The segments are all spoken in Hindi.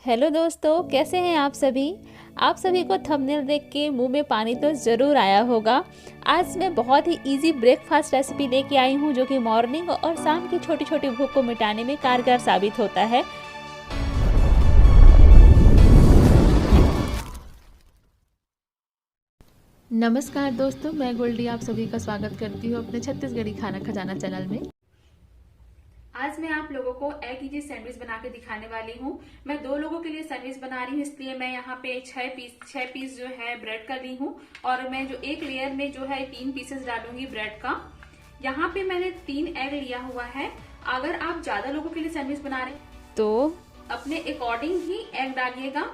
हेलो दोस्तों, कैसे हैं आप सभी। आप सभी को थंबनेल देख के मुंह में पानी तो ज़रूर आया होगा। आज मैं बहुत ही इजी ब्रेकफास्ट रेसिपी लेके आई हूँ जो कि मॉर्निंग और शाम की छोटी छोटी भूख को मिटाने में कारगर साबित होता है। नमस्कार दोस्तों, मैं गोल्डी आप सभी का स्वागत करती हूँ अपने छत्तीसगढ़ी खाना खजाना चैनल में। आज मैं आप लोगों को एग इजी सैंडविच बना के दिखाने वाली हूँ। मैं 2 लोगों के लिए सैंडविच बना रही हूँ, इसलिए मैं यहाँ पे 6 पीस जो है ब्रेड का ली हूँ और मैं जो एक लेयर में जो है 3 पीसेस डालूंगी ब्रेड का। यहाँ पे मैंने 3 एग लिया हुआ है। अगर आप ज्यादा लोगों के लिए सैंडविच बना रहे हैं तो अपने अकॉर्डिंग ही एग डालिएगा।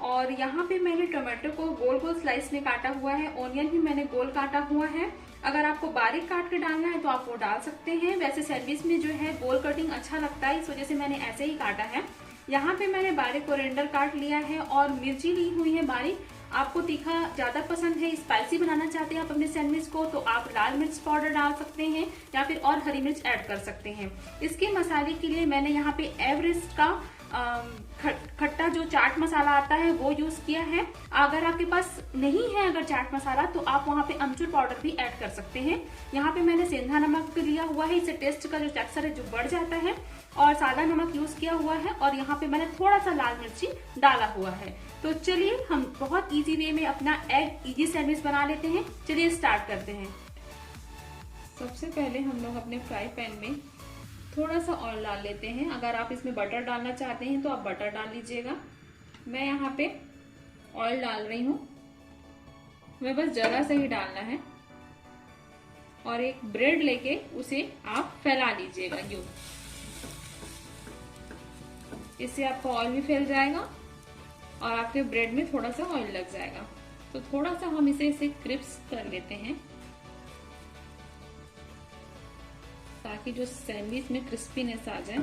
और यहाँ पे मैंने टोमेटो को गोल गोल स्लाइस में काटा हुआ है, ओनियन भी मैंने गोल काटा हुआ है। अगर आपको बारीक काट के डालना है तो आप वो डाल सकते हैं। वैसे सैंडविच में जो है गोल कटिंग अच्छा लगता है, इस वजह से मैंने ऐसे ही काटा है। यहाँ पे मैंने बारीक कोरिएंडर काट लिया है और मिर्ची ली हुई है बारीक। आपको तीखा ज्यादा पसंद है, स्पाइसी बनाना चाहते हैं आप अपने सैंडविच को, तो आप लाल मिर्च पाउडर डाल सकते हैं या फिर और हरी मिर्च ऐड कर सकते हैं। इसके मसाले के लिए मैंने यहाँ पे एवरेस्ट का खट्टा जो चाट मसाला आता है वो यूज किया है। अगर आपके पास नहीं है अगर चाट मसाला तो आप वहाँ पे अमचूर पाउडर भी ऐड कर सकते हैं। यहाँ पे मैंने सेंधा नमक लिया हुआ है, इससे टेस्ट का जो टेक्सचर है जो बढ़ जाता है, और सादा नमक यूज किया हुआ है, और यहाँ पे मैंने थोड़ा सा लाल मिर्ची डाला हुआ है। तो चलिए हम बहुत इजी वे में अपना एग इजी सैंडविच बना लेते हैं। चलिए स्टार्ट करते हैं। सबसे पहले हम लोग अपने फ्राई पैन में थोड़ा सा ऑयल डाल लेते हैं। अगर आप इसमें बटर डालना चाहते हैं तो आप बटर डाल लीजिएगा। मैं यहाँ पे ऑयल डाल रही हूँ, मैं बस जरा से ही डालना है। और एक ब्रेड लेके उसे आप फैला लीजिएगा यूं, इससे आपका ऑयल भी फैल जाएगा और आपके ब्रेड में थोड़ा सा ऑयल लग जाएगा। तो थोड़ा सा हम इसे क्रिस्प कर लेते हैं ताकि जो सैंडविच में क्रिस्पीनेस आ जाए।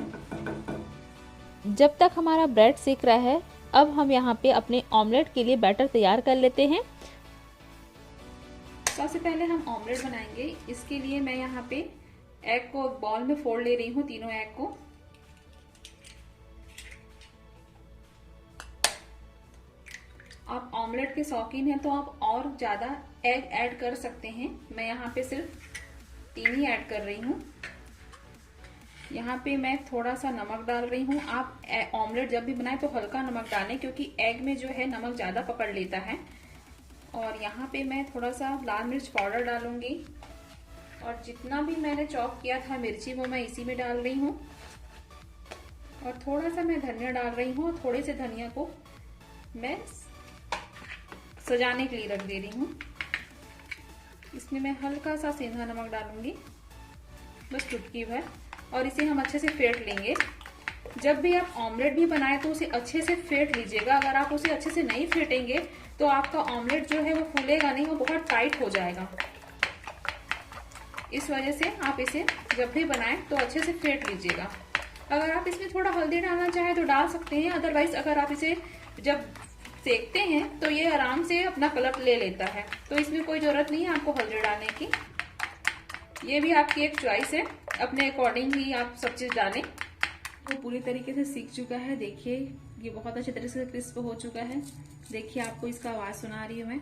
जब तक हमारा ब्रेड सीख रहा है, अब हम यहाँ पे अपने ऑमलेट के लिए बैटर तैयार कर लेते हैं। सबसे पहले हम ऑमलेट बनाएंगे। इसके लिए मैं यहाँ पे एग को बॉल में फोल्ड ले रही हूँ, तीनों एग को। आप ऑमलेट के शौकीन हैं तो आप और ज्यादा एग ऐड कर सकते हैं। मैं यहाँ पे सिर्फ 3 ही ऐड कर रही हूँ। यहाँ पे मैं थोड़ा सा नमक डाल रही हूँ। आप ऑमलेट जब भी बनाए तो हल्का नमक डालें, क्योंकि एग में जो है नमक ज्यादा पकड़ लेता है। और यहाँ पे मैं थोड़ा सा लाल मिर्च पाउडर डालूंगी, और जितना भी मैंने चॉप किया था मिर्ची वो मैं इसी में डाल रही हूँ। और थोड़ा सा मैं धनिया डाल रही हूँ, और थोड़े से धनिया को मैं सजाने के लिए रख दे रही हूँ। इसमें मैं हल्का सा सेंधा नमक डालूंगी, बस चुटकी भर, और इसे हम अच्छे से फेंट लेंगे। जब भी आप ऑमलेट भी बनाए तो उसे अच्छे से फेंट लीजिएगा। अगर आप उसे अच्छे से नहीं फेंटेंगे तो आपका ऑमलेट जो है वो फूलेगा नहीं, वो बहुत टाइट हो जाएगा। इस वजह से आप इसे जब भी बनाए तो अच्छे से फेंट लीजिएगा। अगर आप इसमें थोड़ा हल्दी डालना चाहें तो डाल सकते हैं, अदरवाइज अगर आप इसे जब सेकते हैं तो ये आराम से अपना कलर ले लेता है, तो इसमें कोई जरूरत नहीं है आपको हल्दी डालने की। ये भी आपकी एक चॉइस है, अपने अकॉर्डिंग ही आप सब चीज डालें। वो पूरी तरीके से सीख चुका है। देखिए ये बहुत अच्छे तरीके से क्रिस्प हो चुका है। देखिए आपको इसका आवाज सुना रही हूँ मैं।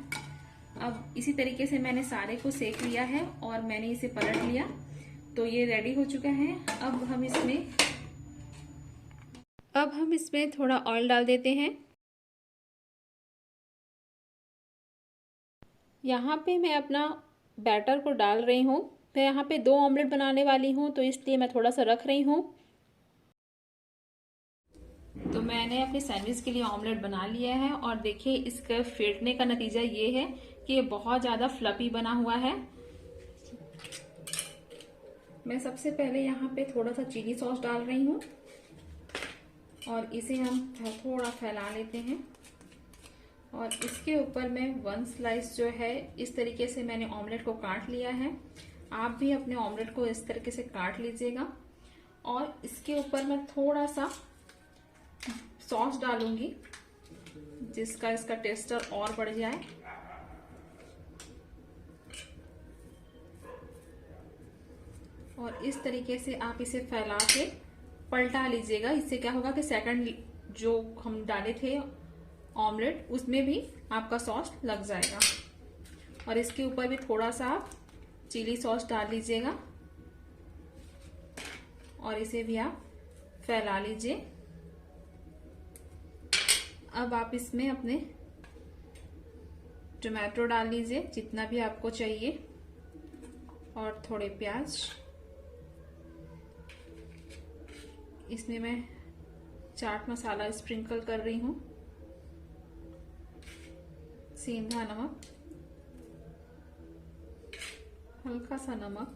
अब इसी तरीके से मैंने सारे को सेक लिया है और मैंने इसे पलट लिया, तो ये रेडी हो चुका है। अब हम इसमें थोड़ा ऑयल डाल देते हैं। यहाँ पे मैं अपना बैटर को डाल रही हूँ। मैं यहाँ पे 2 ऑमलेट बनाने वाली हूँ, तो इसलिए मैं थोड़ा सा रख रही हूँ। तो मैंने अपने सैंडविच के लिए ऑमलेट बना लिया है, और देखिए इसका फेंटने का नतीजा ये है कि ये बहुत ज़्यादा फ्लफी बना हुआ है। मैं सबसे पहले यहाँ पे थोड़ा सा चिली सॉस डाल रही हूँ, और इसे हम थोड़ा फैला लेते हैं। और इसके ऊपर मैं 1 स्लाइस जो है इस तरीके से मैंने ऑमलेट को काट लिया है। आप भी अपने ऑमलेट को इस तरीके से काट लीजिएगा। और इसके ऊपर मैं थोड़ा सा सॉस डालूंगी, जिसका इसका टेक्सचर और बढ़ जाए। और इस तरीके से आप इसे फैला के पलटा लीजिएगा। इससे क्या होगा कि सेकंड जो हम डाले थे ऑमलेट उसमें भी आपका सॉस लग जाएगा। और इसके ऊपर भी थोड़ा सा आप चिली सॉस डाल लीजिएगा और इसे भी आप फैला लीजिए। अब आप इसमें अपने टमाटो डाल लीजिए जितना भी आपको चाहिए और थोड़े प्याज। इसमें मैं चाट मसाला स्प्रिंकल कर रही हूँ, सेंधा नमक, हल्का सा नमक,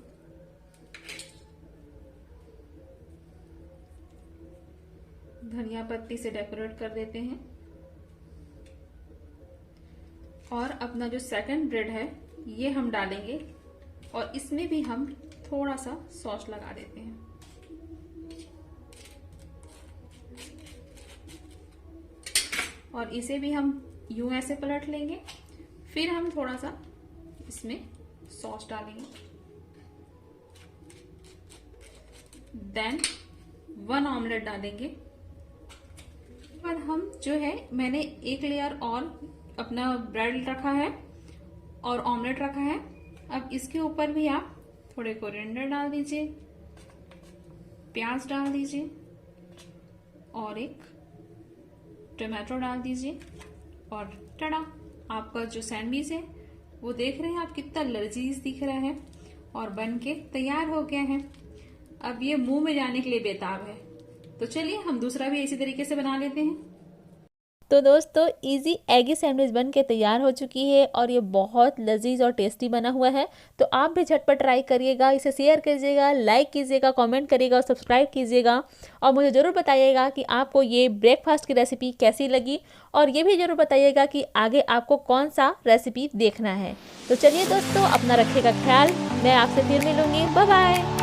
धनिया पत्ती से डेकोरेट कर देते हैं। और अपना जो सेकंड ब्रेड है ये हम डालेंगे और इसमें भी हम थोड़ा सा सॉस लगा देते हैं। और इसे भी हम यूं ऐसे पलट लेंगे, फिर हम थोड़ा सा इसमें सॉस डालेंगे। देन 1 ऑमलेट डालेंगे। बाद हम जो है मैंने एक लेयर और अपना ब्रेड रखा है और ऑमलेट रखा है। अब इसके ऊपर भी आप थोड़े कोरिएंडर डाल दीजिए, प्याज डाल दीजिए और एक टमाटो डाल दीजिए और टड़ा, आपका जो सैंडविच है वो देख रहे हैं आप कितना लजीज दिख रहा है और बन के तैयार हो गया है। अब ये मुंह में जाने के लिए बेताब है। तो चलिए हम दूसरा भी इसी तरीके से बना लेते हैं। तो दोस्तों इजी एगी सैंडविच बन के तैयार हो चुकी है और ये बहुत लजीज और टेस्टी बना हुआ है। तो आप भी झटपट ट्राई करिएगा, इसे शेयर कीजिएगा, लाइक कीजिएगा, कमेंट करिएगा और सब्सक्राइब कीजिएगा। और मुझे ज़रूर बताइएगा कि आपको ये ब्रेकफास्ट की रेसिपी कैसी लगी और ये भी ज़रूर बताइएगा कि आगे आपको कौन सा रेसिपी देखना है। तो चलिए दोस्तों, अपना रखिएगा ख्याल, मैं आपसे फिर मिलूँगी। Bye bye.